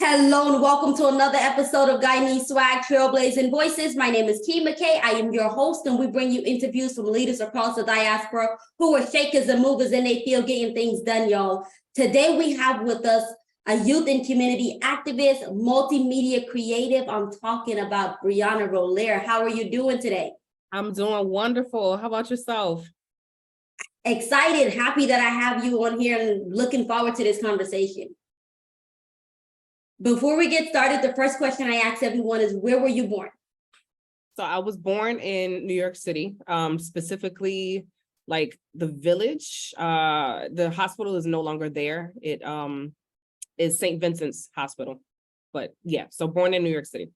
Hello and welcome to another episode of Guyanese Swag Trailblazing Voices. My name is McKay. I am your host, and we bring you interviews from leaders across the diaspora who are shakers and movers in their field getting things done, y'all. Today we have with us a youth and community activist, multimedia creative. I'm talking about Brianna Rohlehr. How are you doing today? I'm doing wonderful. How about yourself? Excited, happy that I have you on here and looking forward to this conversation. Before we get started, the first question I ask everyone is, where were you born? So I was born in New York City, specifically like the Village. The hospital is no longer there. It is St. Vincent's Hospital. But yeah, so born in New York City.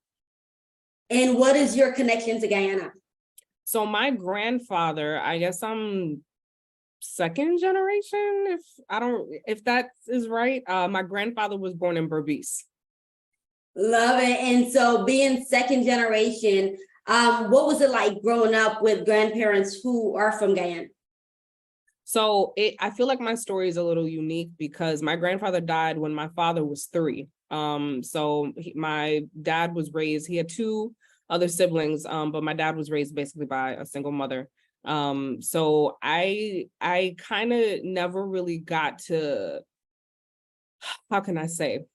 And what is your connection to Guyana? So my grandfather, I guess I'm second generation, if that is right. My grandfather was born in Berbice. Love it. And so being second generation, what was it like growing up with grandparents who are from Guyana? So I feel like my story is a little unique because my grandfather died when my father was 3. My dad was raised, he had 2 other siblings, but my dad was raised basically by a single mother. So I kind of never really got to, how can I say,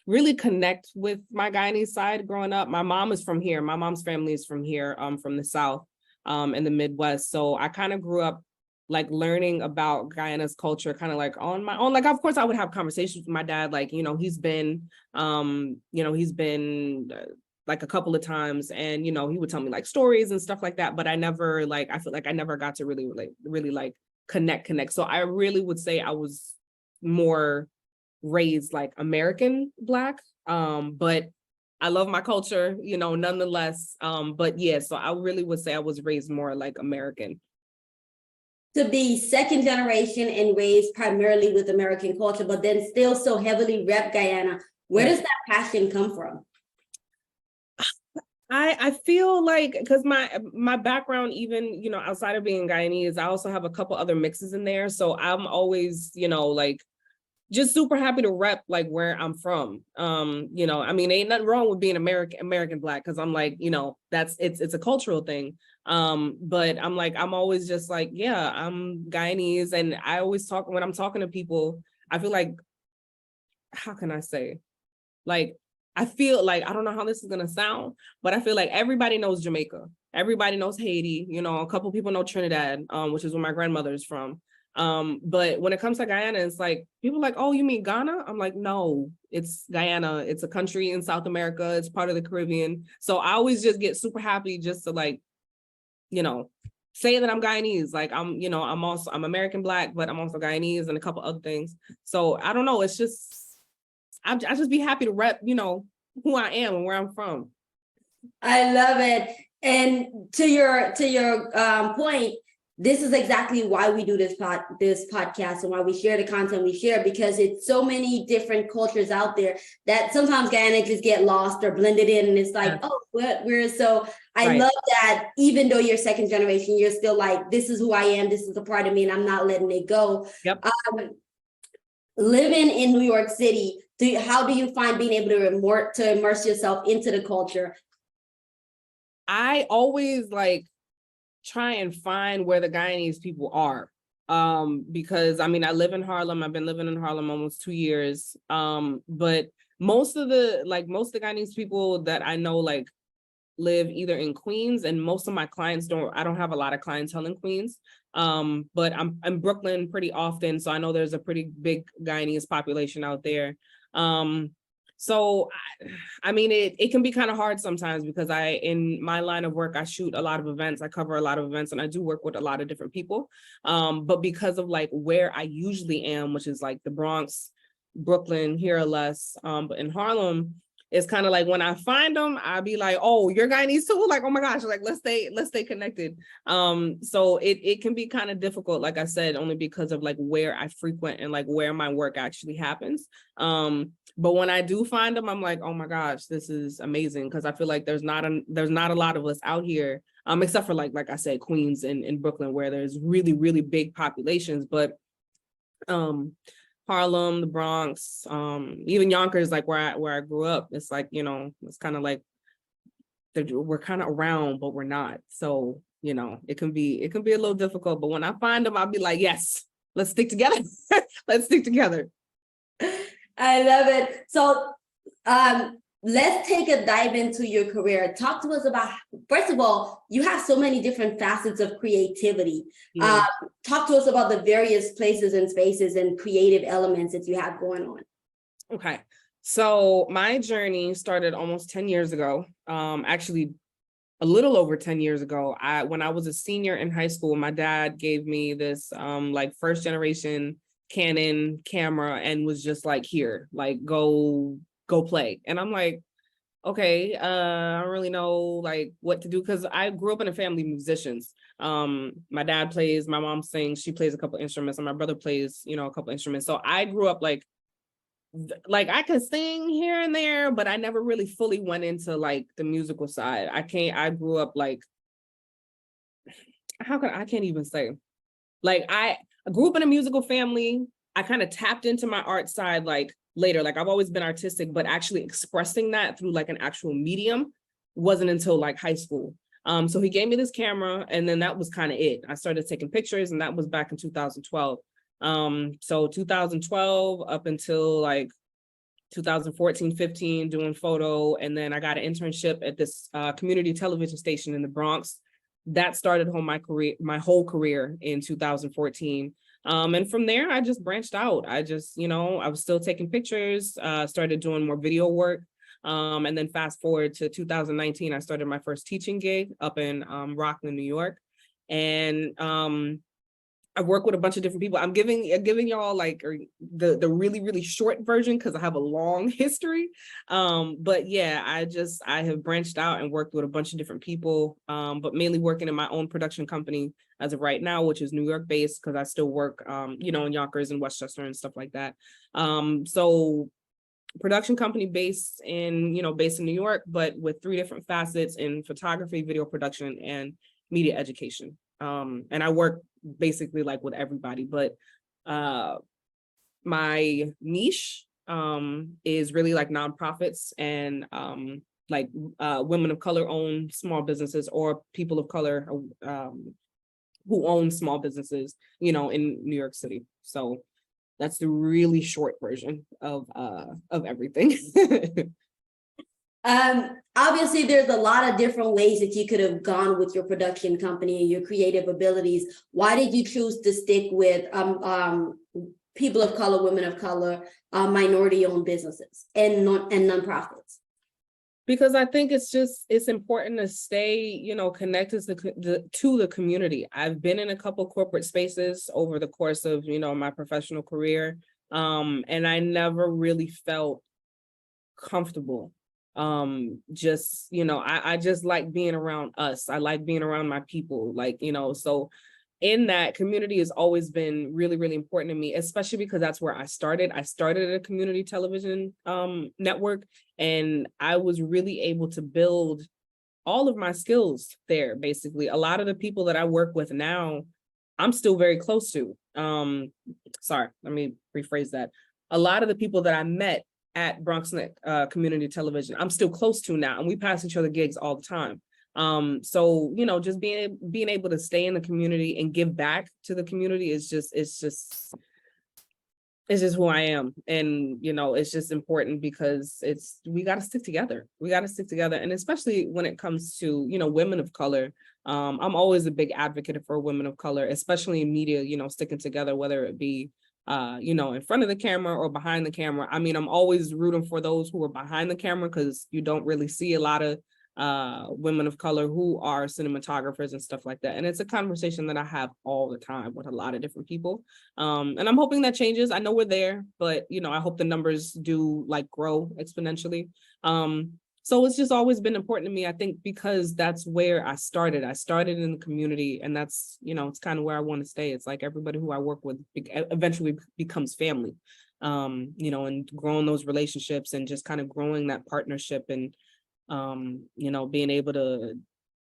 really connect with my Guyanese side growing up. My mom is from here. My mom's family is from here, from the South, in the Midwest. So I kind of grew up like learning about Guyana's culture kind of like on my own. Like, of course, I would have conversations with my dad. Like, he's been like a couple of times, and, he would tell me like stories and stuff like that. But I never I feel like I never got to really like connect. So I really would say I was more raised like American Black, but I love my culture, nonetheless. But yeah, so I really would say I was raised more like American. To be second generation and raised primarily with American culture, but then still so heavily rep Guyana, where does that passion come from? I feel like, because my background, even, outside of being Guyanese, I also have a couple other mixes in there. So I'm always, like, just super happy to rep like where I'm from. Ain't nothing wrong with being American Black, because I'm like, it's a cultural thing. But I'm like, I'm always just like, yeah, I'm Guyanese. And I always talk, when I'm talking to people, I feel like, how can I say? Like, I feel like, I don't know how this is gonna sound, but I feel like everybody knows Jamaica. Everybody knows Haiti. A couple people know Trinidad, which is where my grandmother is from. But when it comes to Guyana, it's like, people are like, oh, you mean Ghana? I'm like, no, it's Guyana. It's a country in South America. It's part of the Caribbean. So I always just get super happy just to like, say that I'm Guyanese. Like I'm American Black, but I'm also Guyanese and a couple other things. So I don't know. It's just, I just be happy to rep, who I am and where I'm from. I love it. And to your point, this is exactly why we do this podcast and why we share the content we share, because it's so many different cultures out there that sometimes Guyana just get lost or blended in, and it's like, oh, we're so. I love that even though you're second generation, you're still like, this is who I am, this is a part of me, and I'm not letting it go. Yep. Living in New York City, how do you find being able to immerse yourself into the culture? I always like try and find where the Guyanese people are, because I live in Harlem. I've been living in Harlem almost 2 years, but most of the Guyanese people that I know like live either in Queens, and most of my clients I don't have a lot of clientele in Queens, but I'm in Brooklyn pretty often, so I know there's a pretty big Guyanese population out there. So, it can be kind of hard sometimes, because in my line of work, I shoot a lot of events, I cover a lot of events, and I do work with a lot of different people. But because of like where I usually am, which is like the Bronx, Brooklyn, here or less, but in Harlem, it's kind of like when I find them, I'll be like, oh, you're Guyanese too? Like, oh my gosh, like let's stay connected. So it can be kind of difficult, like I said, only because of like where I frequent and like where my work actually happens. But when I do find them, I'm like, oh my gosh, this is amazing, because I feel like there's not a lot of us out here, except for like I said, Queens and Brooklyn, where there's really, really big populations. But Harlem, the Bronx, even Yonkers, like where I grew up. It's like, it's kind of like we're kind of around, but we're not. So, it can be a little difficult, but when I find them, I'll be like, yes, let's stick together. Let's stick together. I love it. So let's take a dive into your career. Talk to us about, first of all, you have so many different facets of creativity. Yeah. Talk to us about the various places and spaces and creative elements that you have going on. Okay. So my journey started almost 10 years ago. Actually, a little over 10 years ago. When I was a senior in high school, my dad gave me this like first generation Canon camera and was just like, here, like go play. And I'm like, okay, I don't really know like what to do, because I grew up in a family of musicians. My dad plays, my mom sings, she plays a couple instruments, and my brother plays, a couple instruments. So I grew up like I could sing here and there, but I never really fully went into like the musical side. I grew up like, I can't even say. Like I grew up in a musical family. I kind of tapped into my art side like later. Like I've always been artistic, but actually expressing that through like an actual medium wasn't until like high school. So he gave me this camera, and then that was kind of it. I started taking pictures, and that was back in 2012. So 2012 up until like 2014, 15, doing photo. And then I got an internship at this community television station in the Bronx. That started my whole career in 2014. And from there, I just branched out. I just, I was still taking pictures, started doing more video work. And then fast forward to 2019, I started my first teaching gig up in Rockland, New York. And I work with a bunch of different people. I'm giving y'all like the really, really short version because I have a long history. But yeah, I have branched out and worked with a bunch of different people, but mainly working in my own production company as of right now, which is New York based, because I still work, in Yonkers and Westchester and stuff like that. So production company based in New York, but with 3 different facets in photography, video production, and media education. And I work basically like with everybody, but my niche is really like nonprofits and like women of color owned small businesses, or people of color who own small businesses, in New York City. So that's the really short version of everything. Obviously, there's a lot of different ways that you could have gone with your production company and your creative abilities. Why did you choose to stick with people of color, women of color, minority-owned businesses and nonprofits? Because I think it's important to stay, connected to the community. I've been in a couple corporate spaces over the course of, my professional career, and I never really felt comfortable. I just like being around us. I like being around my people, so in that, community has always been really, really important to me, especially because that's where I started. I started at a community television network, and I was really able to build all of my skills there. Basically, a lot of the people that I work with now, I'm still very close to. Sorry, let me rephrase that. A lot of the people that I met at Bronxnet Community Television, I'm still close to now, and we pass each other gigs all the time. So just being able to stay in the community and give back to the community is just who I am. And it's just important because we got to stick together. And especially when it comes to women of color, I'm always a big advocate for women of color, especially in media, sticking together, whether it be in front of the camera or behind the camera. I mean, I'm always rooting for those who are behind the camera, because you don't really see a lot of women of color who are cinematographers and stuff like that. And it's a conversation that I have all the time with a lot of different people. And I'm hoping that changes. I know we're there, but I hope the numbers do grow exponentially. So it's just always been important to me, I think, because that's where I started. I started in the community, and that's, it's kind of where I want to stay. It's like everybody who I work with eventually becomes family, and growing those relationships and just kind of growing that partnership, and, being able to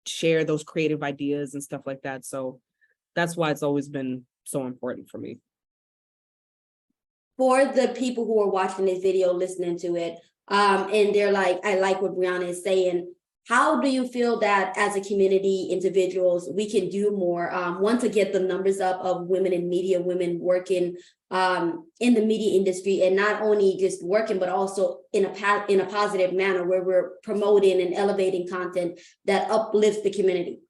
share those creative ideas and stuff like that. So that's why it's always been so important for me. for the people who are watching this video, listening to it, and they're like, I like what Brianna is saying. How do you feel that as a community, individuals, we can do more? One, to get the numbers up of women in media, women working in the media industry, and not only just working, but also in a positive manner where we're promoting and elevating content that uplifts the community.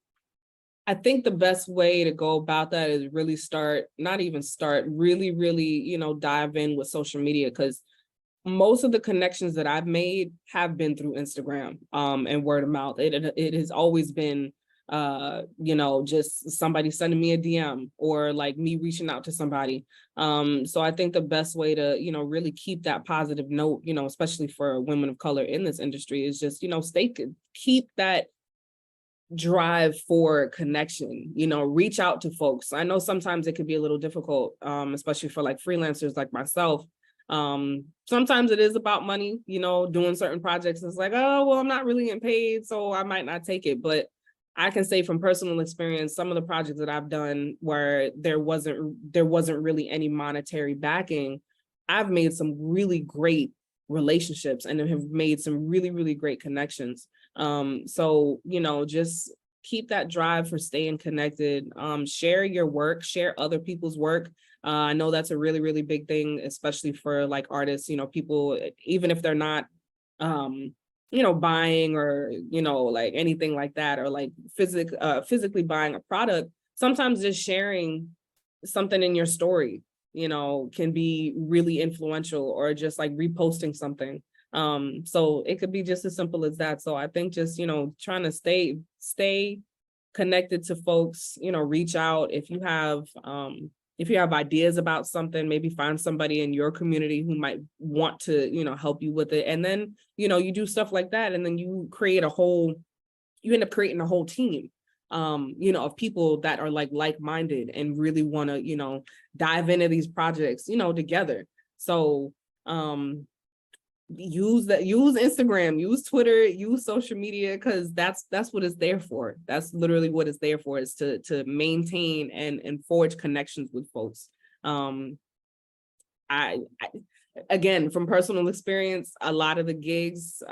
I think the best way to go about that is really really, dive in with social media, because most of the connections that I've made have been through Instagram and word of mouth. It has always been, just somebody sending me a DM or like me reaching out to somebody. So I think the best way to, really keep that positive note, especially for women of color in this industry, is just, keep that drive for connection, reach out to folks. I know sometimes it could be a little difficult, especially for like freelancers like myself. Sometimes it is about money, doing certain projects. It's like, oh, well, I'm not really getting paid, so I might not take it. But I can say from personal experience, some of the projects that I've done where there wasn't really any monetary backing, I've made some really great relationships and have made some really, really great connections. So, just keep that drive for staying connected, share your work, share other people's work. I know that's a really, really big thing, especially for like artists, people, even if they're not, buying or, like anything like that, or like physically buying a product, sometimes just sharing something in your story, can be really influential, or just like reposting something. So it could be just as simple as that. So I think just, trying to stay connected to folks, reach out if you have ideas about something, maybe find somebody in your community who might want to, help you with it. And then, you do stuff like that. And then you end up creating a whole team, of people that are like-minded and really want to, dive into these projects, together. So, use Instagram, use Twitter, use social media, because that's what it's there for. That's literally what it's there for, is to maintain and forge connections with folks. I again, from personal experience, a lot of the gigs,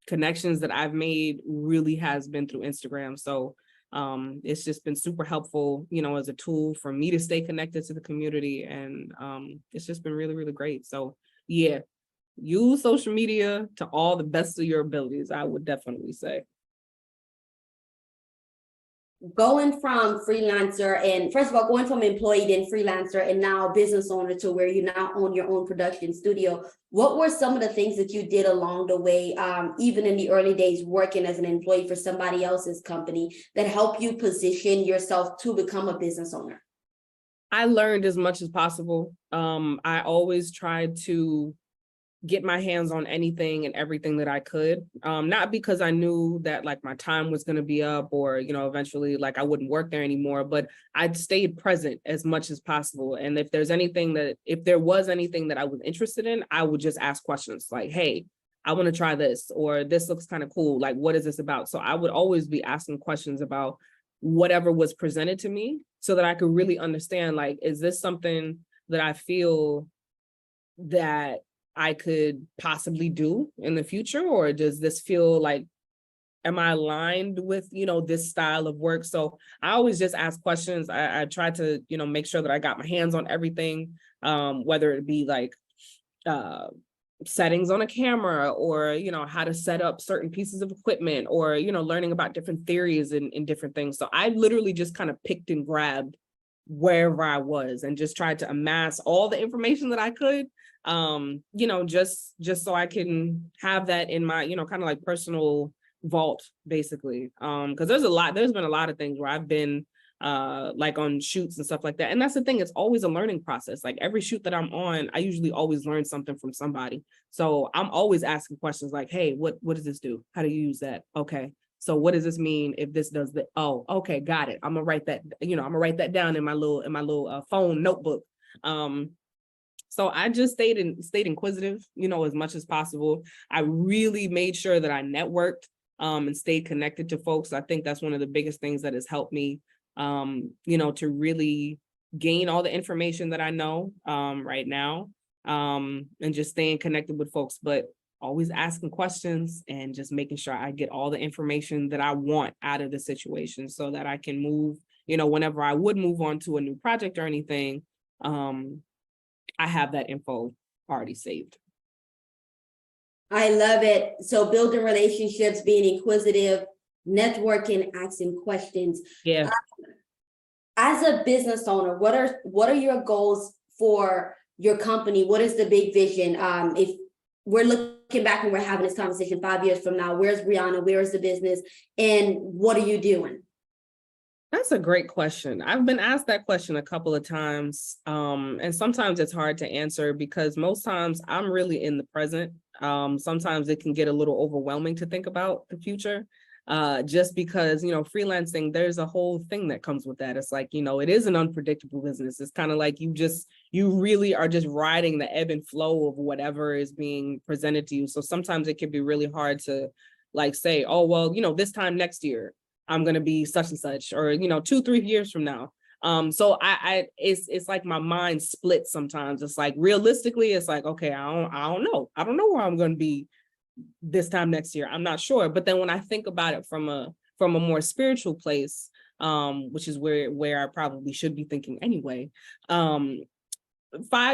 connections that I've made really has been through Instagram. So it's just been super helpful, as a tool for me to stay connected to the community. And it's just been really, really great. So yeah, use social media to all the best of your abilities, I would definitely say. Going from freelancer, and first of all, going from employee then freelancer and now business owner to where you now own your own production studio, what were some of the things that you did along the way, even in the early days working as an employee for somebody else's company, that helped you position yourself to become a business owner? I learned as much as possible. I always tried to get my hands on anything and everything that I could. Not because I knew that like my time was going to be up, or, eventually like I wouldn't work there anymore, but I'd stayed present as much as possible. And if there was anything that I was interested in, I would just ask questions like, hey, I want to try this, or this looks kind of cool. Like, what is this about? So I would always be asking questions about whatever was presented to me, so that I could really understand, like, is this something that I feel that I could possibly do in the future? Or does this feel like, am I aligned with, this style of work? So I always just ask questions. I try to, make sure that I got my hands on everything, whether it be like settings on a camera, or, how to set up certain pieces of equipment, or, learning about different theories and different things. So I literally just kind of picked and grabbed wherever I was and just tried to amass all the information that I could, just so I can have that in my, kind of like personal vault, basically. Because there's been a lot of things where I've been like on shoots and stuff like that. And that's the thing, it's always a learning process. Like every shoot that I'm on, I usually always learn something from somebody. So I'm always asking questions like, hey, what does this do? How do you use that? Okay. So what does this mean if this does that? Oh, okay, got it. I'm gonna write that down in my little phone notebook. So I just stayed inquisitive, as much as possible. I really made sure that I networked and stayed connected to folks. I think that's one of the biggest things that has helped me, to really gain all the information that I know right now. and just staying connected with folks, but always asking questions and just making sure I get all the information that I want out of the situation so that I can move, whenever I would move on to a new project or anything, I have that info already saved. I love it. So building relationships, being inquisitive, networking, asking questions. Yeah. As a business owner, what are your goals for your company? What is the big vision? If we're looking back and we're having this conversation 5 years from now, where's Brianna? Where is the business? And what are you doing? That's a great question. I've been asked that question a couple of times. And sometimes it's hard to answer because most times I'm really in the present. Sometimes it can get a little overwhelming to think about the future. Just because, freelancing, there's a whole thing that comes with that. It's like, it is an unpredictable business. It's kind of like you really are just riding the ebb and flow of whatever is being presented to you. So sometimes it can be really hard to say, oh, well, this time next year, I'm going to be such and such, or, 2-3 years from now. So it's like my mind splits sometimes. It's like, realistically, it's like, okay, I don't know. I don't know where I'm going to be this time next year. I'm not sure. But then when I think about it from a more spiritual place, which is where I probably should be thinking anyway, 5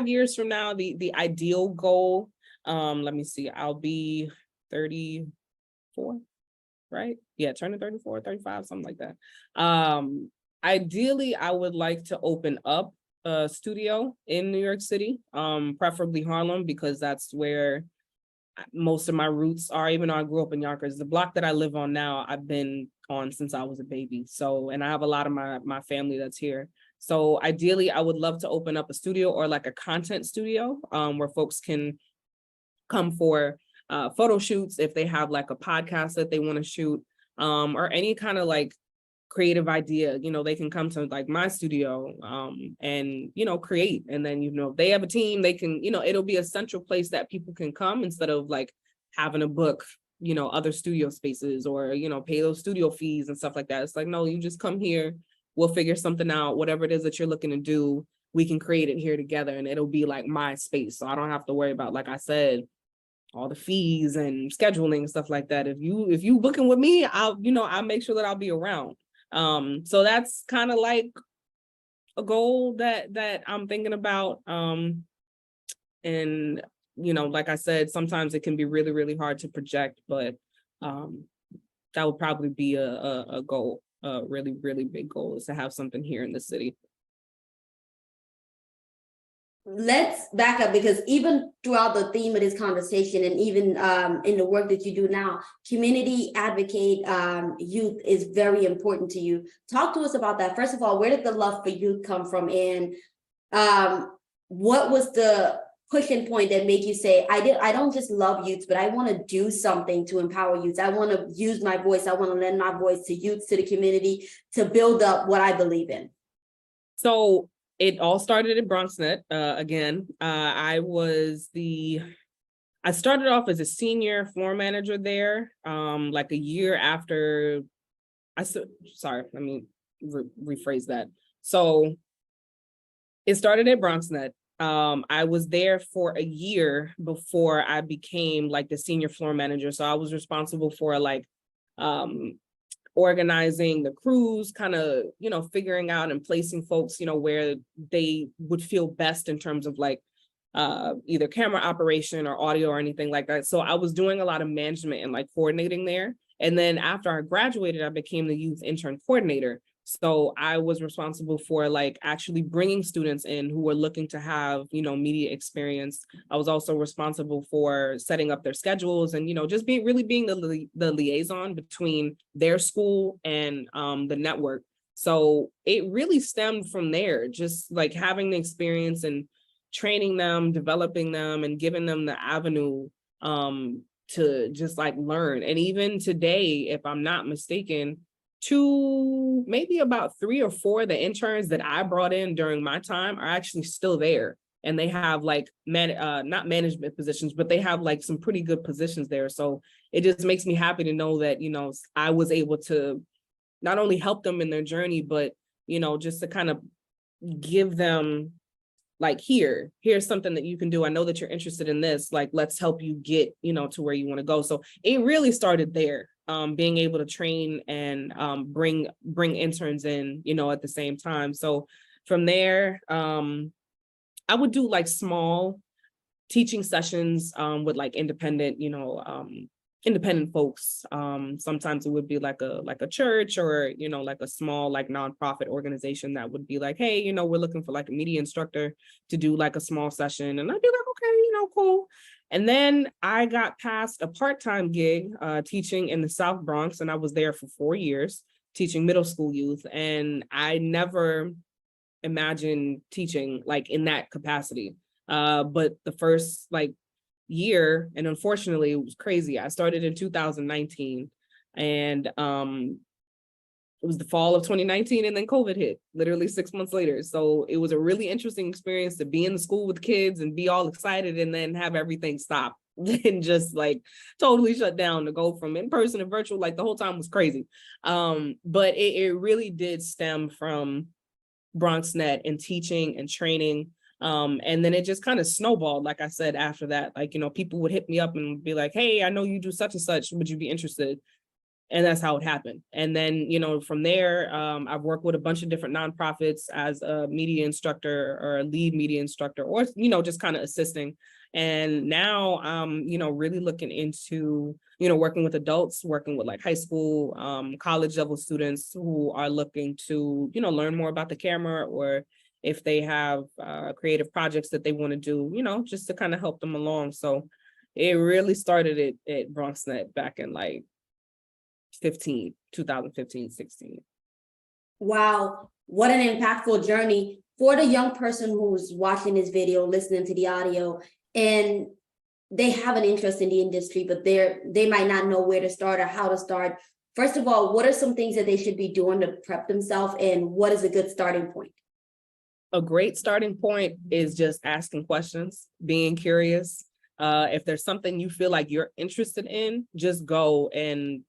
years from now, the ideal goal, let me see, I'll be 34, right? Yeah, turning 34, 35, something like that. Ideally, I would like to open up a studio in New York City, preferably Harlem, because that's where most of my roots are. Even though I grew up in Yonkers, the block that I live on now, I've been on since I was a baby. So, and I have a lot of my family that's here. So ideally, I would love to open up a studio or like a content studio, where folks can come for photo shoots if they have like a podcast that they want to shoot, or any kind of like creative idea. They can come to like my studio and create. And then if they have a team, they can, it'll be a central place that people can come instead of like having to book other studio spaces or pay those studio fees and stuff like that. It's like, no, you just come here, we'll figure something out. Whatever it is that you're looking to do, we can create it here together, and it'll be like my space. So I don't have to worry about, like I said, all the fees and scheduling and stuff like that. If you booking with me, I'll make sure that I'll be around. So that's kind of like a goal that I'm thinking about. And like I said, sometimes it can be really, really hard to project, but that would probably be a goal, a really, really big goal, is to have something here in the city. Let's back up, because even throughout the theme of this conversation, and even in the work that you do now, community advocate youth is very important to you. Talk to us about that. First of all, where did the love for youth come from? And what was the pushing point that made you say, I don't just love youth, but I want to do something to empower youth. I want to use my voice. I want to lend my voice to youth, to the community, to build up what I believe in. So it all started at Bronxnet. Again, I started off as a senior floor manager there, like a year after let me rephrase that. So it started at Bronxnet. I was there for a year before I became like the senior floor manager. So I was responsible for like organizing the crews, kind of, figuring out and placing folks, where they would feel best in terms of like either camera operation or audio or anything like that. So I was doing a lot of management and like coordinating there. And then after I graduated, I became the youth intern coordinator. So I was responsible for like actually bringing students in who were looking to have, media experience. I was also responsible for setting up their schedules and, just being the liaison between their school and the network. So it really stemmed from there, just like having the experience and training them, developing them, and giving them the avenue to just like learn. And even today, if I'm not mistaken, maybe about 3 or 4 of the interns that I brought in during my time are actually still there. And they have like not management positions, but they have like some pretty good positions there. So it just makes me happy to know that, I was able to not only help them in their journey, but, just to kind of give them like, here's something that you can do. I know that you're interested in this, like, let's help you get, to where you want to go. So it really started there, being able to train and bring interns in, at the same time. So from there, I would do like small teaching sessions with like independent, independent folks. Sometimes it would be like a church, or like a small like nonprofit organization that would be like, hey, we're looking for like a media instructor to do like a small session. And I'd be like, okay, cool. And then I got past a part-time gig teaching in the South Bronx, and I was there for 4 years teaching middle school youth. And I never imagined teaching like in that capacity. But the first like year, and unfortunately it was crazy, I started in 2019, and it was the fall of 2019, and then COVID hit literally 6 months later. So it was a really interesting experience to be in the school with kids and be all excited, and then have everything stop and just like totally shut down, to go from in-person to virtual. Like the whole time was crazy. But it really did stem from Bronxnet and teaching and training. And then it just kind of snowballed, like I said, after that. Like, people would hit me up and be like, hey, I know you do such and such, would you be interested? And that's how it happened. And then, from there, I've worked with a bunch of different nonprofits as a media instructor or a lead media instructor, or, just kind of assisting. And now I'm, really looking into, working with adults, working with like high school, college level students who are looking to, learn more about the camera, or if they have creative projects that they want to do, just to kind of help them along. So it really started at Bronxnet back in like 2015, 16. Wow, what an impactful journey for the young person who's watching this video, listening to the audio, and they have an interest in the industry, but they might not know where to start or how to start. First of all, what are some things that they should be doing to prep themselves, and what is a good starting point? A great starting point is just asking questions, being curious. If there's something you feel like you're interested in, just go and,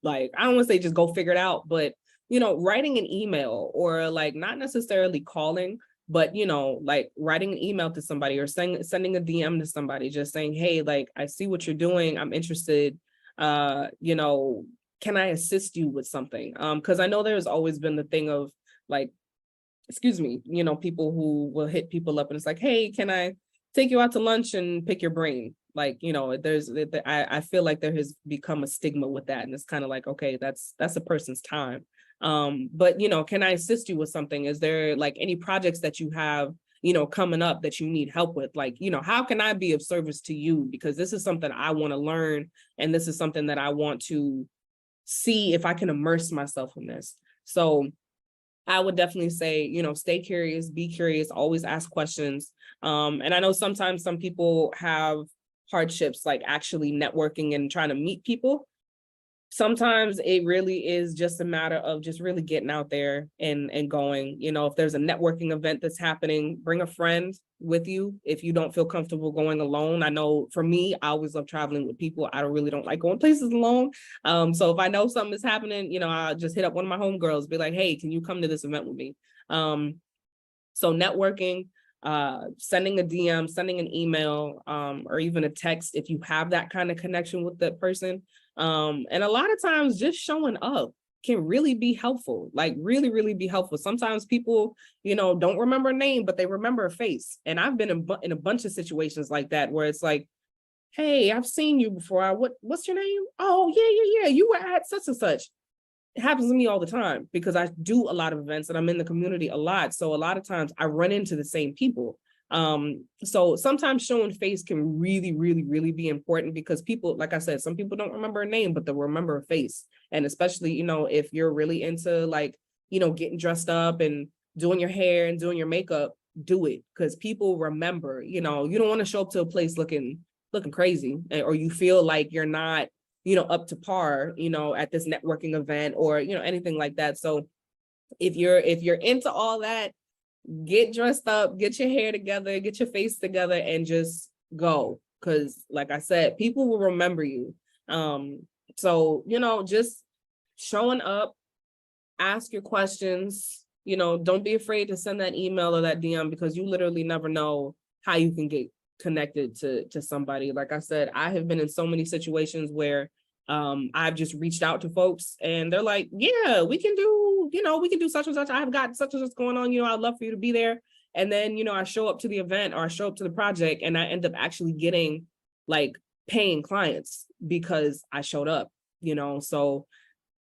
like, I don't want to say just go figure it out, but, writing an email, or like not necessarily calling, but, like writing an email to somebody, or sending a DM to somebody, just saying, hey, like, I see what you're doing, I'm interested. Can I assist you with something? Because I know there's always been the thing of like, excuse me, people who will hit people up and it's like, hey, can I take you out to lunch and pick your brain? Like, I feel like there has become a stigma with that. And it's kind of like, okay, that's a person's time. But, can I assist you with something? Is there like any projects that you have, coming up that you need help with? Like, how can I be of service to you? Because this is something I want to learn. And this is something that I want to see if I can immerse myself in this. So I would definitely say, stay curious, be curious, always ask questions. And I know sometimes some people have hardships, like actually networking and trying to meet people. Sometimes it really is just a matter of just really getting out there and going. If there's a networking event that's happening, bring a friend with you if you don't feel comfortable going alone. I know for me, I always love traveling with people. I really don't like going places alone. So if I know something is happening, I'll just hit up one of my homegirls, be like, hey, can you come to this event with me? So networking, sending a DM, sending an email, or even a text if you have that kind of connection with that person. And a lot of times just showing up can really be helpful, like really, really be helpful. Sometimes people, don't remember a name, but they remember a face. And I've been in a bunch of situations like that, where it's like, hey, I've seen you before. What's your name? Oh, yeah. You were at such and such. It happens to me all the time because I do a lot of events and I'm in the community a lot. So a lot of times I run into the same people. So sometimes showing face can really, really, really be important, because people, like I said, some people don't remember a name, but they'll remember a face. And especially, if you're really into like, getting dressed up and doing your hair and doing your makeup, do it, because people remember. You don't want to show up to a place looking crazy, or you feel like you're not, up to par, at this networking event, or, anything like that. So if you're into all that, get dressed up, get your hair together, get your face together, and just go. Because like I said, people will remember you. So, just showing up, ask your questions, don't be afraid to send that email or that DM, because you literally never know how you can get connected to somebody. Like I said, I have been in so many situations where I've just reached out to folks and they're like, yeah, we can do such and such. I've got such and such going on, I'd love for you to be there. And then, I show up to the event or I show up to the project and I end up actually getting like paying clients because I showed up, so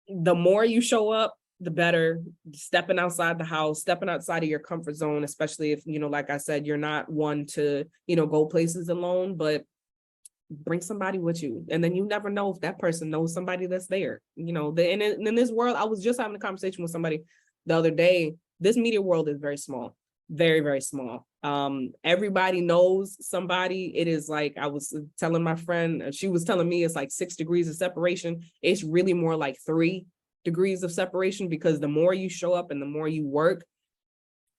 the more you show up, the better. Stepping outside the house, stepping outside of your comfort zone, especially if, like I said, you're not one to, go places alone, but bring somebody with you. And then you never know if that person knows somebody that's there, and in this world, I was just having a conversation with somebody the other day. This media world is very small, very, very small. Everybody knows somebody. It is like, I was telling my friend, she was telling me it's like 6 degrees of separation. It's really more like 3 degrees of separation, because the more you show up and the more you work,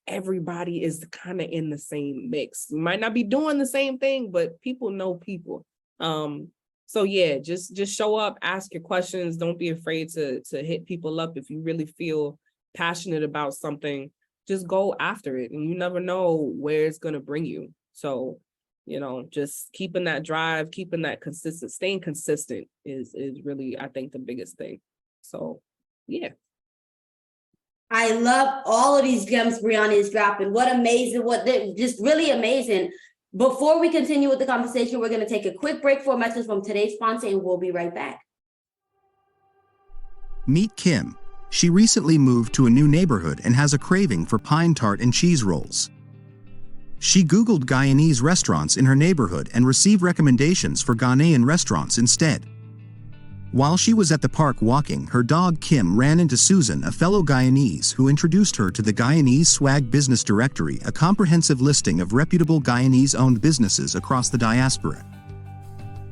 everybody is kind of in the same mix. You might not be doing the same thing, but people know people. So yeah, just show up, ask your questions. Don't be afraid to hit people up. If you really feel passionate about something, just go after it, and you never know where it's going to bring you. So, just keeping that drive, keeping that staying consistent is really, I think, the biggest thing. So yeah. I love all of these gems Brianna is dropping. What amazing, just really amazing. Before we continue with the conversation, we're going to take a quick break for a message from today's sponsor, and we'll be right back. Meet Kim. She recently moved to a new neighborhood and has a craving for pine tart and cheese rolls. She Googled Guyanese restaurants in her neighborhood and received recommendations for Ghanaian restaurants instead. While she was at the park walking, her dog Kim ran into Susan, a fellow Guyanese, who introduced her to the Guyanese Swag Business Directory, a comprehensive listing of reputable Guyanese-owned businesses across the diaspora.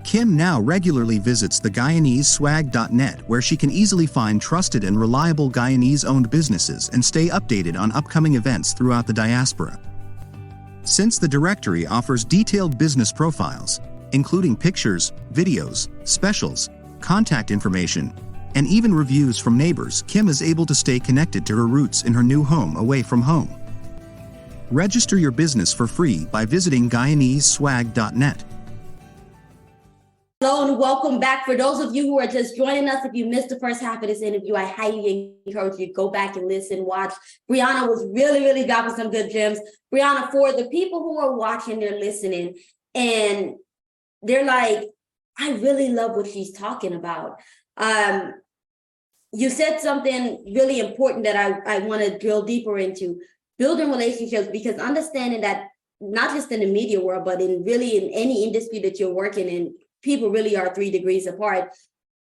Kim now regularly visits the GuyaneseSwag.net, where she can easily find trusted and reliable Guyanese-owned businesses and stay updated on upcoming events throughout the diaspora. Since the directory offers detailed business profiles, including pictures, videos, specials, contact information, and even reviews from neighbors, Kim is able to stay connected to her roots in her new home away from home. Register your business for free by visiting GuyaneseSwag.net. Hello and welcome back. For those of you who are just joining us, if you missed the first half of this interview, I highly encourage you to go back and listen, watch. Brianna was really, really dropping some good gems. Brianna, for the people who are watching, they're listening, and they're like, I really love what she's talking about. You said something really important that I want to drill deeper into, building relationships, because understanding that not just in the media world, but in any industry that you're working in, people really are 3 degrees apart.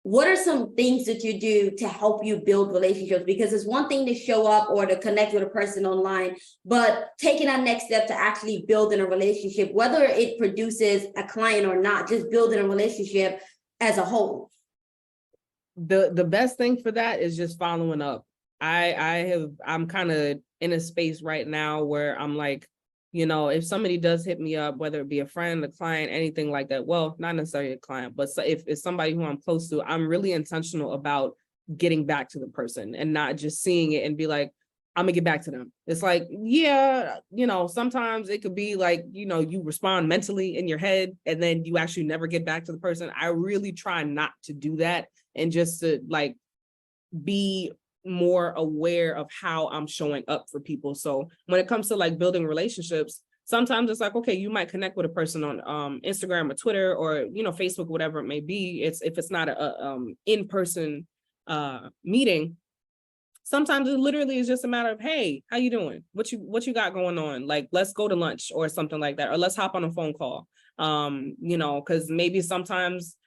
What are some things that you do to help you build relationships? Because it's one thing to show up or to connect with a person online, but taking that next step to actually building a relationship, whether it produces a client or not, just building a relationship as a whole. The best thing for that is just following up. I'm kind of in a space right now where I'm like, if somebody does hit me up, whether it be a friend, a client, anything like that, well, not necessarily a client, but if it's somebody who I'm close to, I'm really intentional about getting back to the person and not just seeing it and be like, I'm gonna get back to them. It's like, yeah, sometimes it could be like, you respond mentally in your head and then you actually never get back to the person. I really try not to do that and just to like be more aware of how I'm showing up for people. So when it comes to like building relationships, sometimes it's like, okay, you might connect with a person on Instagram or Twitter or, Facebook, whatever it may be. If it's not a in-person meeting, sometimes it literally is just a matter of, hey, how you doing? What you got going on? Like, let's go to lunch or something like that, or let's hop on a phone call. Because maybe sometimes,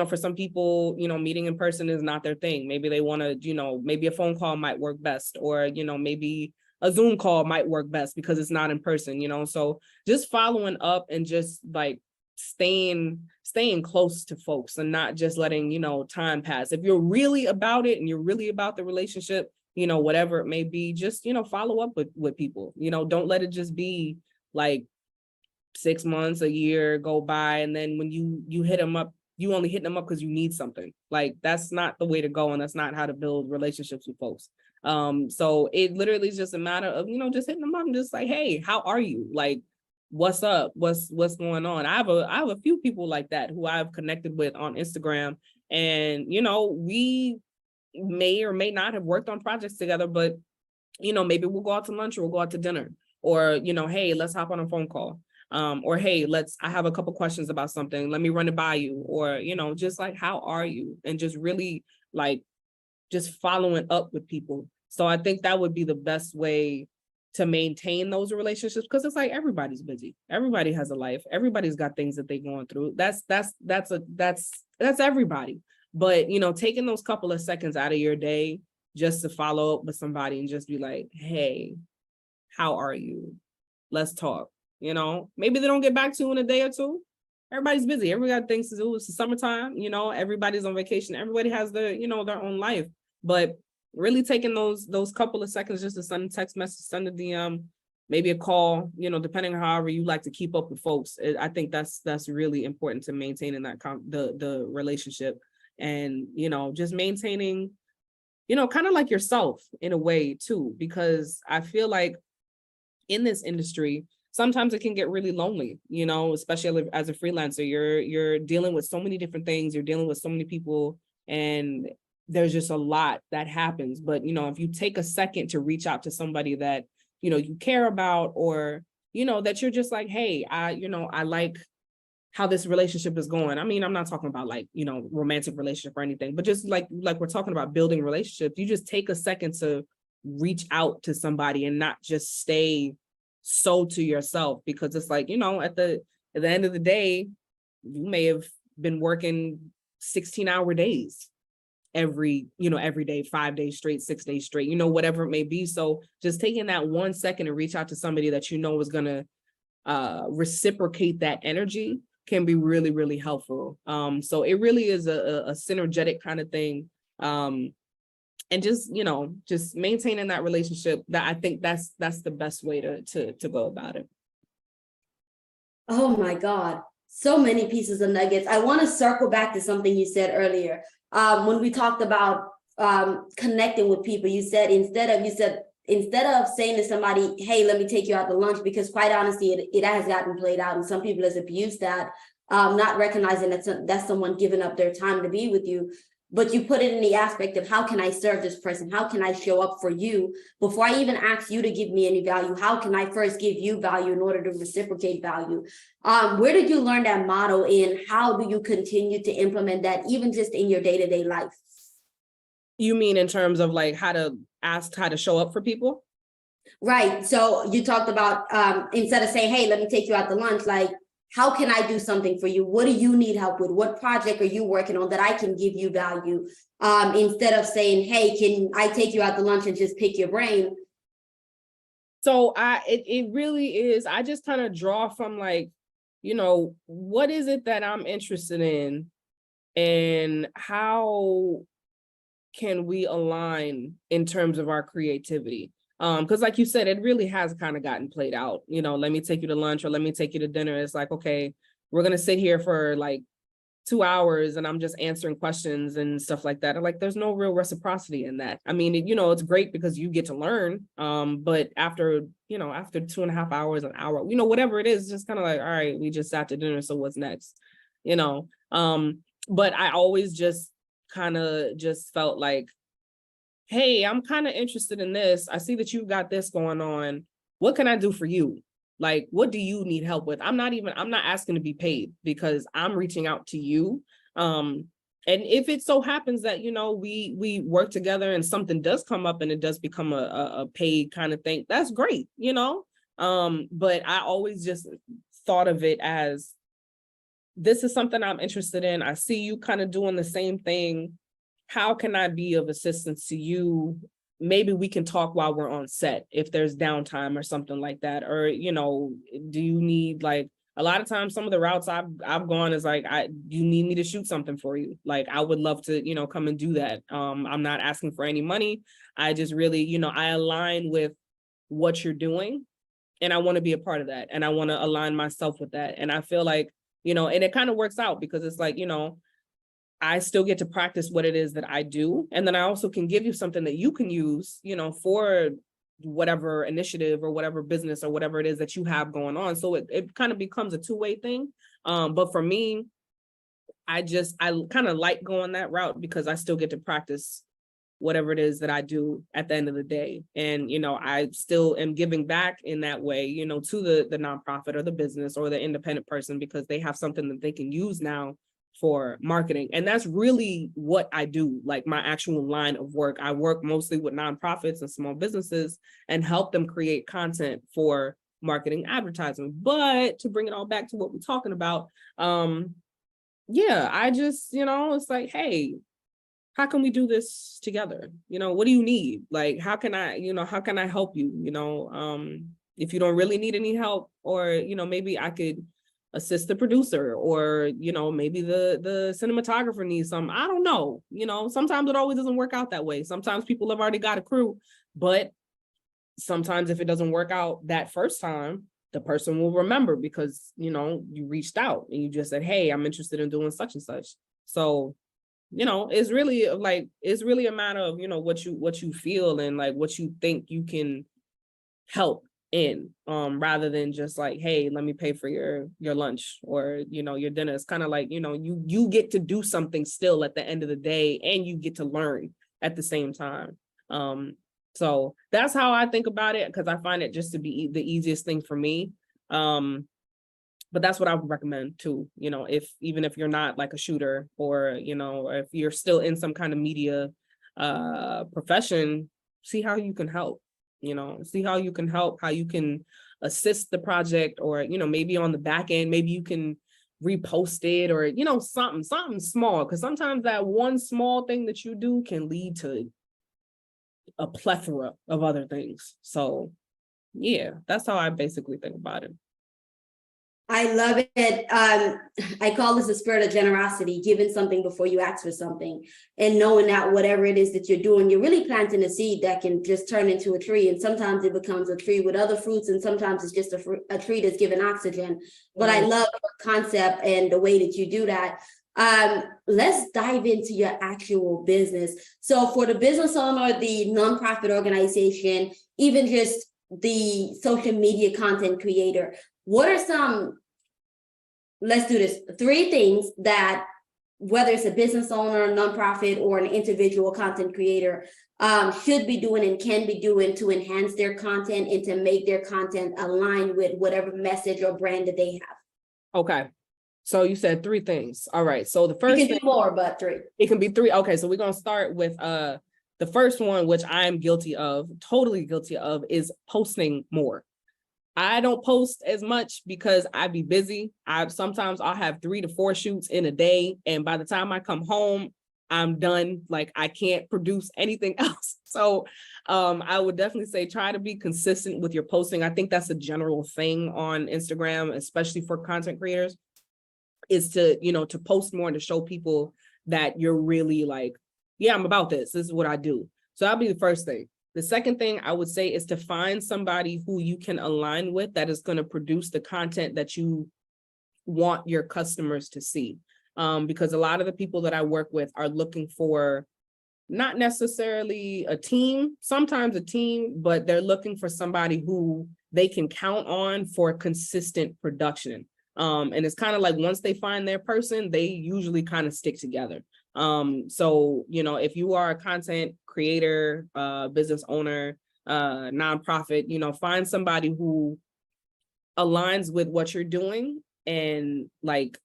for some people, meeting in person is not their thing. Maybe they want to, maybe a phone call might work best, or, maybe a Zoom call might work best because it's not in person, so just following up and just like staying close to folks and not just letting, time pass. If you're really about it and you're really about the relationship, whatever it may be, just, follow up with people, don't let it just be like 6 months, a year go by. And then when you hit them up, you only hit them up because you need something. Like, that's not the way to go. And that's not how to build relationships with folks. So it literally is just a matter of, just hitting them up and just like, hey, how are you? Like, what's up? What's going on? I have a few people like that who I've connected with on Instagram, and we may or may not have worked on projects together, but maybe we'll go out to lunch or we'll go out to dinner, or hey, let's hop on a phone call, or hey, I have a couple questions about something, let me run it by you, or just like, how are you? And just really like just following up with people. So I think that would be the best way to maintain those relationships, because it's like everybody's busy, everybody has a life, everybody's got things that they're going through. That's everybody. But taking those couple of seconds out of your day just to follow up with somebody and just be like, hey, how are you? Let's talk. Maybe they don't get back to you in a day or two. Everybody's busy. Everybody got things to do. It's the summertime, everybody's on vacation. Everybody has their own life. But really taking those couple of seconds just to send a text message, send a DM, maybe a call, depending on however you like to keep up with folks. I think that's really important to maintaining that the relationship, and just maintaining, kind of like yourself in a way too, because I feel like in this industry, sometimes it can get really lonely, especially as a freelancer. You're dealing with so many different things, you're dealing with so many people, and there's just a lot that happens. But if you take a second to reach out to somebody that you care about, or that you're just like, hey, I like how this relationship is going. I mean, I'm not talking about like romantic relationship or anything, but just like we're talking about building relationships. You just take a second to reach out to somebody and not just stay so to yourself, because it's like, at the end of the day, you may have been working 16-hour days every day, 5 days straight, 6 days straight, whatever it may be. So just taking that 1 second to reach out to somebody that is going to reciprocate that energy can be really, really helpful. So it really is a synergetic kind of thing. And just maintaining that relationship, that I think that's the best way to go about it. Oh my God, so many pieces of nuggets. I want to circle back to something you said earlier. When we talked about connecting with people, you said instead of saying to somebody, hey, let me take you out to lunch, because quite honestly, it has gotten played out, and some people has abused that, not recognizing that's someone giving up their time to be with you. But you put it in the aspect of, how can I serve this person? How can I show up for you? Before I even ask you to give me any value, how can I first give you value in order to reciprocate value? Where did you learn that motto, and how do you continue to implement that even just in your day-to-day life? You mean in terms of like how to show up for people? Right. So you talked about instead of saying, hey, let me take you out to lunch, like, how can I do something for you? What do you need help with? What project are you working on that I can give you value? Instead of saying, hey, can I take you out to lunch and just pick your brain? So it really is, I just kind of draw from like, what is it that I'm interested in, and how can we align in terms of our creativity? Because like you said, it really has kind of gotten played out. Let me take you to lunch, or let me take you to dinner. It's like, okay, we're going to sit here for like 2 hours and I'm just answering questions and stuff like that. Like, there's no real reciprocity in that. I mean, it's great because you get to learn. But after 2.5 hours, an hour, whatever it is, just kind of like, all right, we just sat to dinner. So what's next? But I always just kind of just felt like, hey, I'm kind of interested in this. I see that you've got this going on. What can I do for you? Like, what do you need help with? I'm not asking to be paid, because I'm reaching out to you. And if it so happens that, we work together and something does come up and it does become a paid kind of thing, that's great, but I always just thought of it as, this is something I'm interested in. I see you kind of doing the same thing. How can I be of assistance to you? Maybe we can talk while we're on set, if there's downtime or something like that. Or, do you need, like, a lot of times, some of the routes I've gone is like, you need me to shoot something for you. Like, I would love to, come and do that. I'm not asking for any money. I just really, I align with what you're doing, and I want to be a part of that. And I want to align myself with that. And I feel like, and it kind of works out, because it's like, I still get to practice what it is that I do. And then I also can give you something that you can use, for whatever initiative or whatever business or whatever it is that you have going on. So it kind of becomes a two-way thing. But for me, I kind of like going that route because I still get to practice whatever it is that I do at the end of the day. And, I still am giving back in that way, to the nonprofit or the business or the independent person, because they have something that they can use now for marketing. And that's really what I do, like my actual line of work. I work mostly with nonprofits and small businesses and help them create content for marketing, advertising. But to bring it all back to what we're talking about, I just, it's like, hey, how can we do this together? What do you need? Like, how can I help you? If you don't really need any help, or, maybe I could assist the producer, or, maybe the cinematographer needs some, I don't know, sometimes it always doesn't work out that way. Sometimes people have already got a crew, but sometimes if it doesn't work out that first time, the person will remember because, you reached out and you just said, hey, I'm interested in doing such and such. So, it's really a matter of, what you feel and like what you think you can help in, rather than just like, hey, let me pay for your lunch or, your dinner. It's kind of like, you get to do something still at the end of the day, and you get to learn at the same time. So that's how I think about it, because I find it just to be the easiest thing for me. But that's what I would recommend too, even if you're not like a shooter, or, or if you're still in some kind of media profession, see how you can help, how you can assist the project, or, maybe on the back end, maybe you can repost it, or, something small, because sometimes that one small thing that you do can lead to a plethora of other things. So yeah, that's how I basically think about it. I love it. I call this the spirit of generosity, giving something before you ask for something, and knowing that whatever it is that you're doing, you're really planting a seed that can just turn into a tree. And sometimes it becomes a tree with other fruits, and sometimes it's just a tree that's given oxygen. But I love the concept and the way that you do that. Let's dive into your actual business. So for the business owner, the nonprofit organization, even just the social media content creator, what are some, let's do this, 3 things that, whether it's a business owner, nonprofit, or an individual content creator, should be doing and can be doing to enhance their content and to make their content align with whatever message or brand that they have? Okay. So you said 3 things. All right. So the first, you can do more, but 3. It can be 3. Okay. So we're going to start with the first one, which I am totally guilty of, is posting more. I don't post as much because I be busy. Sometimes I'll have 3 to 4 shoots in a day. And by the time I come home, I'm done. Like, I can't produce anything else. So I would definitely say try to be consistent with your posting. I think that's a general thing on Instagram, especially for content creators, is to, to post more and to show people that you're really like, yeah, I'm about this. This is what I do. So that'll be the first thing. The second thing I would say is to find somebody who you can align with that is going to produce the content that you want your customers to see. Because a lot of the people that I work with are looking for not necessarily a team, sometimes a team, but they're looking for somebody who they can count on for consistent production. And it's kind of like once they find their person, they usually kind of stick together. So, if you are a content creator, business owner, nonprofit, find somebody who aligns with what you're doing and like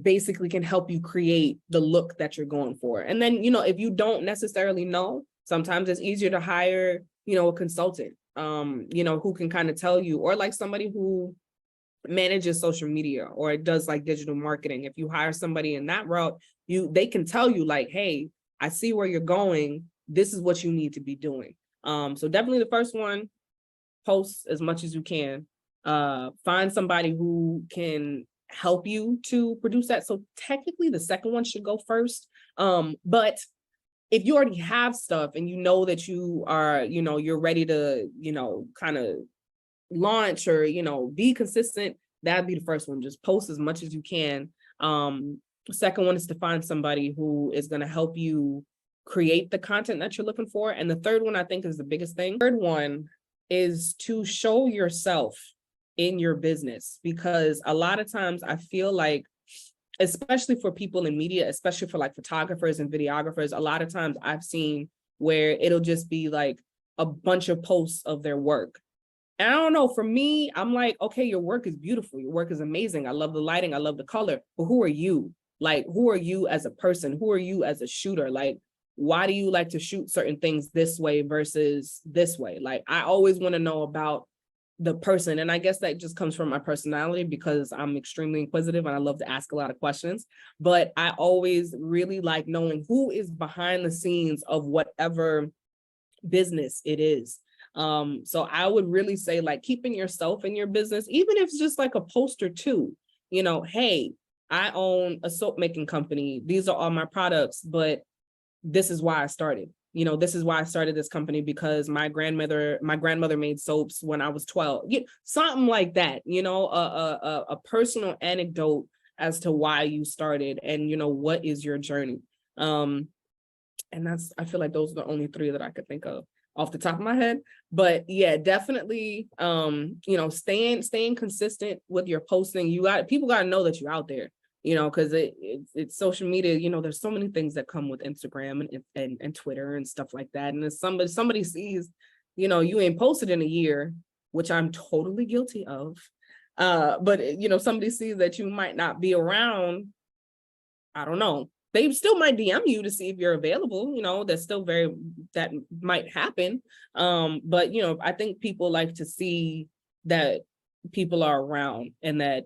basically can help you create the look that you're going for. And then, if you don't necessarily know, sometimes it's easier to hire, a consultant, who can kind of tell you, or like somebody who manages social media or does like digital marketing. If you hire somebody in that route, they can tell you like, hey, I see where you're going. This is what you need to be doing. So definitely the first one, post as much as you can. Find somebody who can help you to produce that. So technically the second one should go first. But if you already have stuff and you know that you are, you're ready to, kind of launch or, be consistent, that'd be the first one. Just post as much as you can. The second one is to find somebody who is going to help you create the content that you're looking for. And the third one, I think, is the biggest thing. Third one is to show yourself in your business, because a lot of times I feel like, especially for people in media, especially for like photographers and videographers, a lot of times I've seen where it'll just be like a bunch of posts of their work. And I don't know, for me, I'm like, okay, your work is beautiful. Your work is amazing. I love the lighting. I love the color. But who are you? Like, who are you as a person? Who are you as a shooter? Like, why do you like to shoot certain things this way versus this way? Like, I always want to know about the person. And I guess that just comes from my personality, because I'm extremely inquisitive and I love to ask a lot of questions. But I always really like knowing who is behind the scenes of whatever business it is. So I would really say, like, keeping yourself in your business, even if it's just like a post or two, hey, I own a soap making company. These are all my products, but this is why I started. This is why I started this company, because my grandmother made soaps when I was 12. Something like that, a personal anecdote as to why you started and, what is your journey. And I feel like those are the only three that I could think of off the top of my head. But yeah, definitely, staying consistent with your posting. People got to know that you're out there. Because it's social media, there's so many things that come with Instagram and Twitter and stuff like that. And if somebody sees, you ain't posted in a year, which I'm totally guilty of. But somebody sees that you might not be around, I don't know. They still might DM you to see if you're available, that might happen. But I think people like to see that people are around and that,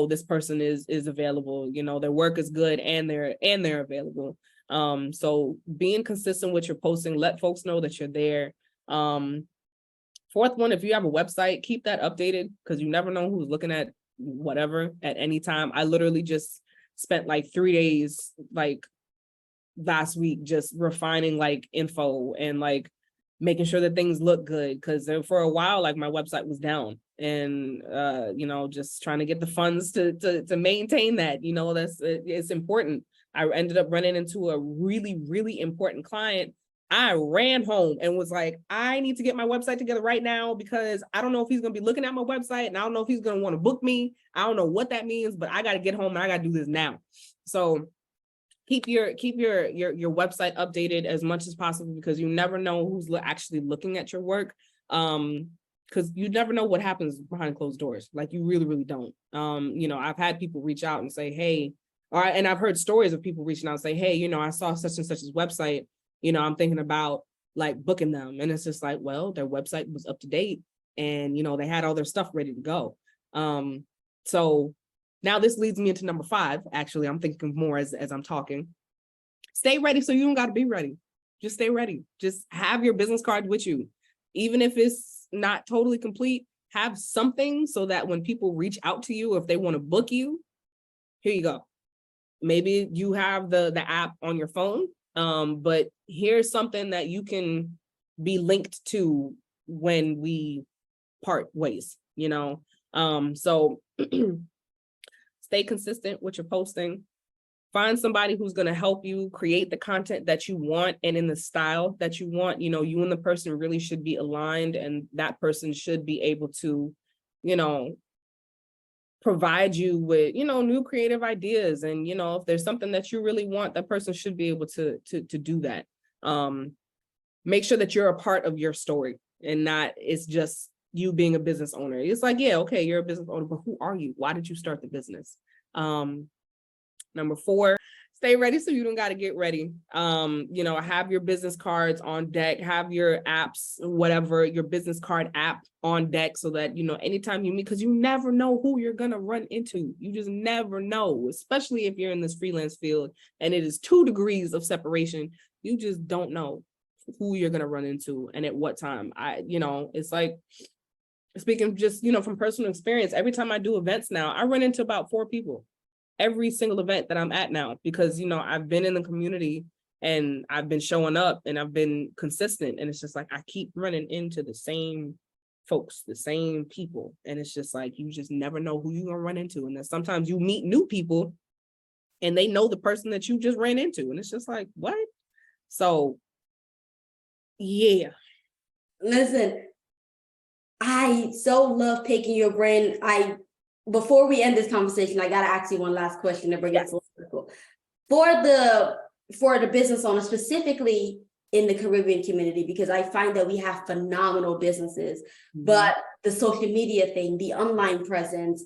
this person is available, their work is good and they're available. So being consistent with your posting, let folks know that you're there. Fourth one, if you have a website, keep that updated, because you never know who's looking at whatever at any time. I literally just spent like 3 days, like last week, just refining like info and like making sure that things look good, because for a while, like, my website was down, and just trying to get the funds to maintain that. It's important. I ended up running into a really, really important client. I ran home and was like, I need to get my website together right now, because I don't know if he's going to be looking at my website, and I don't know if he's going to want to book me. I don't know what that means, but I got to get home and I got to do this now. So keep your website updated as much as possible, because you never know who's actually looking at your work. Because you never know what happens behind closed doors. Like, you really, really don't. I've had people reach out and say, hey, and I've heard stories of people reaching out and say, hey, I saw such and such's website, I'm thinking about like booking them. And it's just like, well, their website was up to date and, they had all their stuff ready to go. So now this leads me into number 5. Actually, I'm thinking more as I'm talking. Stay ready, so you don't got to be ready. Just stay ready. Just have your business card with you. Even if it's not totally complete, have something so that when people reach out to you, if they want to book you, here you go. Maybe you have the app on your phone, but here's something that you can be linked to when we part ways, so stay consistent with your posting. Find somebody who's going to help you create the content that you want and in the style that you want. You and the person really should be aligned, and that person should be able to, provide you with, new creative ideas. And, if there's something that you really want, that person should be able to do that. Make sure that you're a part of your story and not it's just you being a business owner. It's like, yeah, okay, you're a business owner, but who are you? Why did you start the business? Number 4, stay ready so you don't got to get ready. Have your business cards on deck, have your apps, whatever, your business card app on deck, so that, anytime you meet, because you never know who you're going to run into. You just never know, especially if you're in this freelance field and it is 2 degrees of separation. You just don't know who you're going to run into and at what time. It's like, speaking just, from personal experience, every time I do events now, I run into about 4 people. Every single event that I'm at now, because, I've been in the community and I've been showing up and I've been consistent. And it's just like, I keep running into the same folks, the same people. And it's just like, you just never know who you're going to run into. And then sometimes you meet new people and they know the person that you just ran into. And it's just like, what? So, yeah. Listen, I so love picking your brain. Before we end this conversation, I gotta ask you one last question to bring it full circle. For the business owner, specifically in the Caribbean community, because I find that we have phenomenal businesses, but the social media thing, the online presence,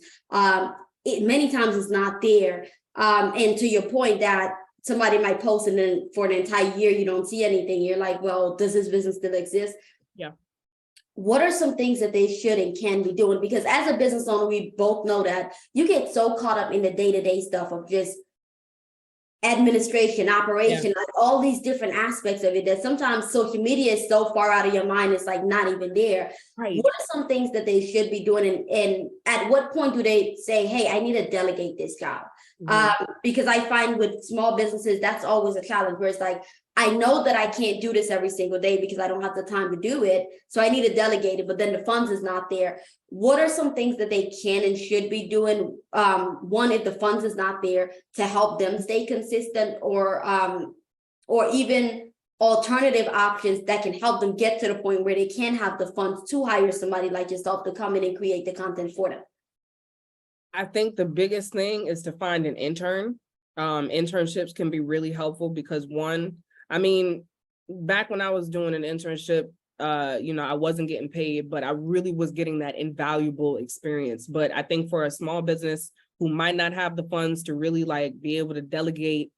it many times is not there. And to your point that somebody might post and then for an entire year you don't see anything, you're like, well, does this business still exist? Yeah. What are some things that they should and can be doing? Because as a business owner, we both know that you get so caught up in the day-to-day stuff of just administration, operation, like all these different aspects of it, that sometimes social media is so far out of your mind, it's like not even there. Right. What are some things that they should be doing? And at what point do they say, hey, I need to delegate this job? Because I find with small businesses, that's always a challenge where it's like, I know that I can't do this every single day because I don't have the time to do it. So I need to delegate it, but then the funds is not there. What are some things that they can and should be doing? One, if the funds is not there, to help them stay consistent, or even alternative options that can help them get to the point where they can have the funds to hire somebody like yourself to come in and create the content for them. I think the biggest thing is to find an intern. Internships can be really helpful because back when I was doing an internship, I wasn't getting paid, but I really was getting that invaluable experience. But I think for a small business who might not have the funds to really like be able to delegate,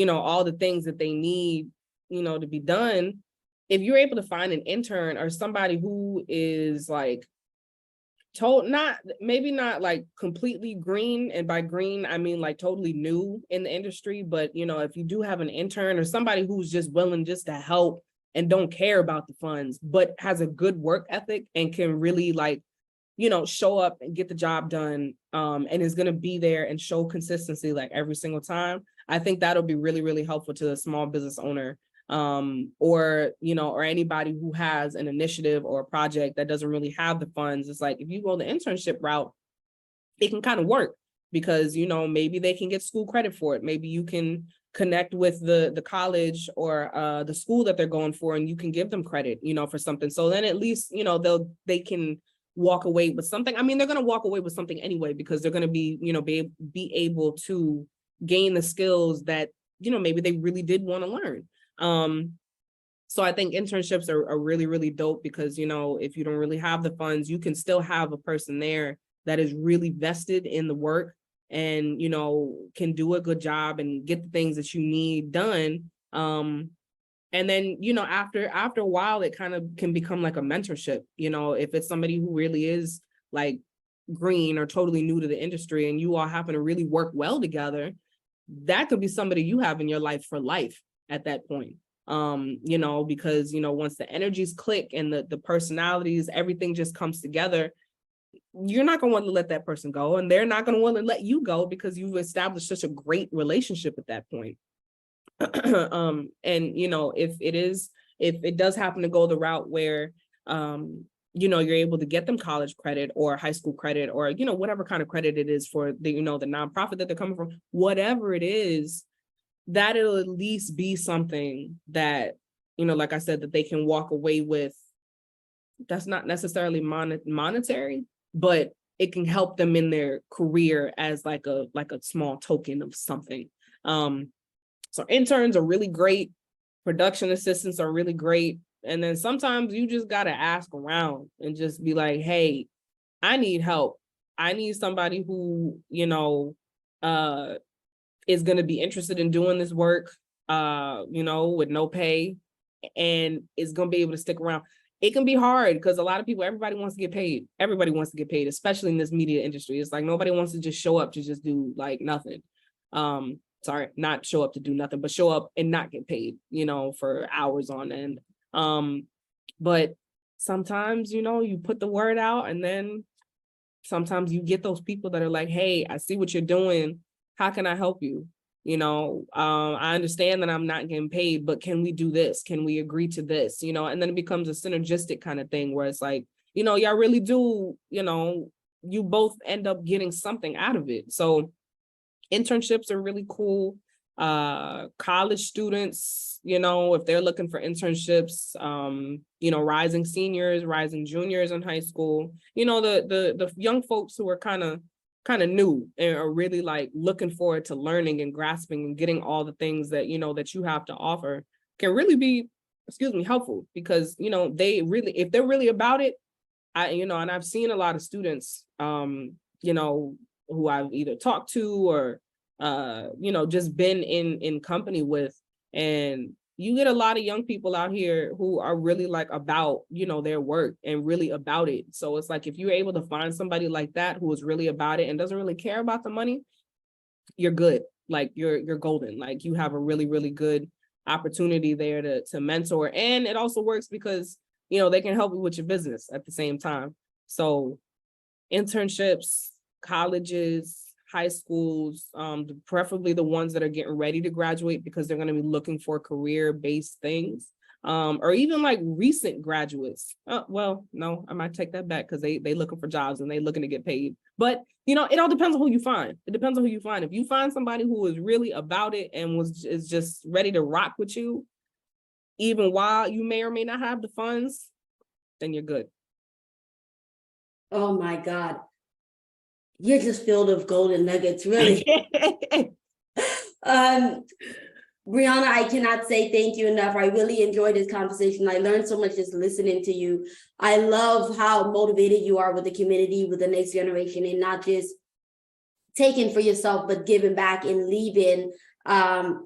all the things that they need, to be done, if you're able to find an intern or somebody who is like maybe not like completely green, and by green I mean like totally new in the industry, but if you do have an intern or somebody who's just willing just to help and don't care about the funds but has a good work ethic and can really like show up and get the job done, and is going to be there and show consistency like every single time, I think that'll be really, really helpful to the small business owner, or anybody who has an initiative or a project that doesn't really have the funds. It's like, if you go the internship route, it can kind of work because, maybe they can get school credit for it. Maybe you can connect with the college or the school that they're going for, and you can give them credit, for something. So then at least, they can walk away with something. I mean, they're going to walk away with something anyway, because they're going to be, be able to gain the skills that, maybe they really did want to learn. So I think internships are really, really dope because, if you don't really have the funds, you can still have a person there that is really vested in the work and, can do a good job and get the things that you need done. And then, after a while, it kind of can become like a mentorship, if it's somebody who really is like green or totally new to the industry and you all happen to really work well together, that could be somebody you have in your life for life at that point. Because, once the energies click and the personalities, everything just comes together, you're not going to want to let that person go, and they're not going to want to let you go because you've established such a great relationship at that point. And if it does happen to go the route where you're able to get them college credit or high school credit or whatever kind of credit it is for the the nonprofit that they're coming from, whatever it is, that it'll at least be something that like I said, that they can walk away with. That's not necessarily monetary, but it can help them in their career as like a small token of something. So interns are really great. Production assistants are really great. And then sometimes you just got to ask around and just be like, hey, I need help. I need somebody who, is going to be interested in doing this work, with no pay, and is going to be able to stick around. It can be hard because a lot of people, everybody wants to get paid. Everybody wants to get paid, especially in this media industry. It's like nobody wants to just show up to just do like nothing. Sorry, not show up to do nothing, but show up and not get paid, for hours on end. But sometimes, you put the word out, and then sometimes you get those people that are like, hey, I see what you're doing. How can I help you? I understand that I'm not getting paid, but can we do this? Can we agree to this? And then it becomes a synergistic kind of thing where it's like, y'all really do, you both end up getting something out of it. So Internships are really cool. College students, if they're looking for internships, rising seniors, rising juniors in high school, the young folks who are kind of new and are really like looking forward to learning and grasping and getting all the things that, that you have to offer can really be, helpful, because, they really, if they're really about it, and I've seen a lot of students, who I've either talked to or, just been in company with, and you get a lot of young people out here who are really like about, their work and really about it. So it's like, if you're able to find somebody like that who is really about it and doesn't really care about the money, you're good. Like you're golden. Like you have a really, really good opportunity there to mentor. And it also works because, they can help you with your business at the same time. So internships, colleges, high schools, preferably the ones that are getting ready to graduate, because they're going to be looking for career-based things, or even like recent graduates. Well, no, I might take that back, because they looking for jobs and they looking to get paid. But it all depends on who you find. It depends on who you find. If you find somebody who is really about it and is just ready to rock with you, even while you may or may not have the funds, then you're good. Oh my God. You're just filled with golden nuggets, really. Brianna, I cannot say thank you enough. I really enjoyed this conversation. I learned so much just listening to you. I love how motivated you are with the community, with the next generation, and not just taking for yourself, but giving back and leaving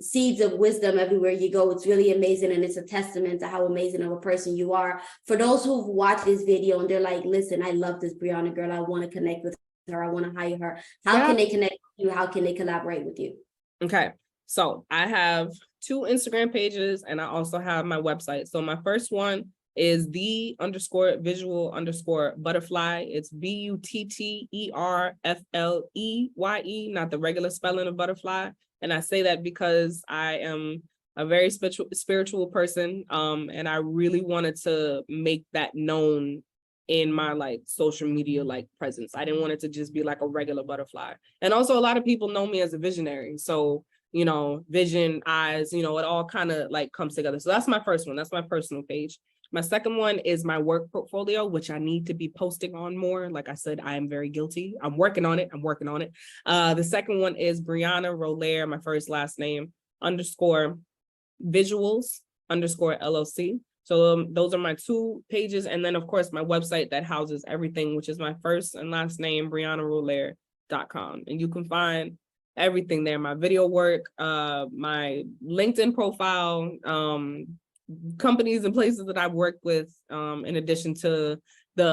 seeds of wisdom everywhere you go. It's really amazing, and it's a testament to how amazing of a person you are. For those who've watched this video and they're like, listen, I love this Brianna girl, I want to connect with her, I want to hire her. How can they connect with you? How can they collaborate with you? Okay, so I have 2 Instagram pages, and I also have my website. So my first one is the_visual_butterfly. It's BUTTERFLEYE, not the regular spelling of butterfly. And I say that because I am a very spiritual person, and I really wanted to make that known in my like social media presence. I didn't want it to just be like a regular butterfly. And also a lot of people know me as a visionary. So, vision, eyes, it all kind of like comes together. So that's my first one. That's my personal page. My second one is my work portfolio, which I need to be posting on more. Like I said, I am very guilty. I'm working on it. The second one is Brianna Rohlehr, my first last name, _visuals_LLC. So those are my 2 pages. And then, of course, my website that houses everything, which is my first and last name, BriannaRohlehr.com. And you can find everything there, my video work, my LinkedIn profile, companies and places that I've worked with, in addition to the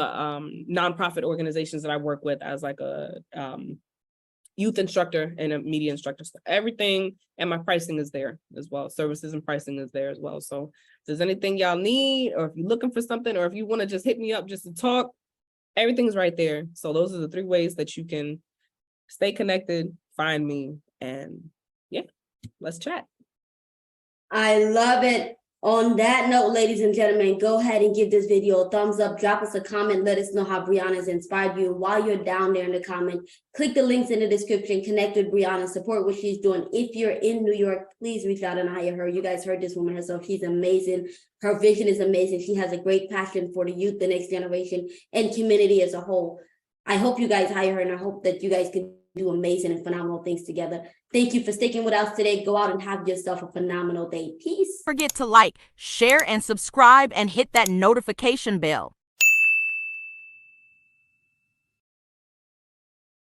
nonprofit organizations that I work with as like a youth instructor and a media instructor. So everything, and my pricing is there as well. Services and pricing is there as well. So if there's anything y'all need, or if you're looking for something, or if you want to just hit me up just to talk, everything's right there. So those are the 3 ways that you can stay connected, find me, and yeah, let's chat. I love it. On that note, ladies and gentlemen, go ahead and give this video a thumbs up, drop us a comment, let us know how Brianna has inspired you. While you're down there in the comment, click the links in the description, connect with Brianna, support what she's doing. If you're in New York, please reach out and hire her. You guys heard this woman herself. She's amazing. Her vision is amazing. She has a great passion for the youth, the next generation, and community as a whole. I hope you guys hire her, and I hope that you guys can do amazing and phenomenal things together. Thank you for sticking with us today. Go out and have yourself a phenomenal day. Peace. Don't forget to like, share, and subscribe, and hit that notification bell.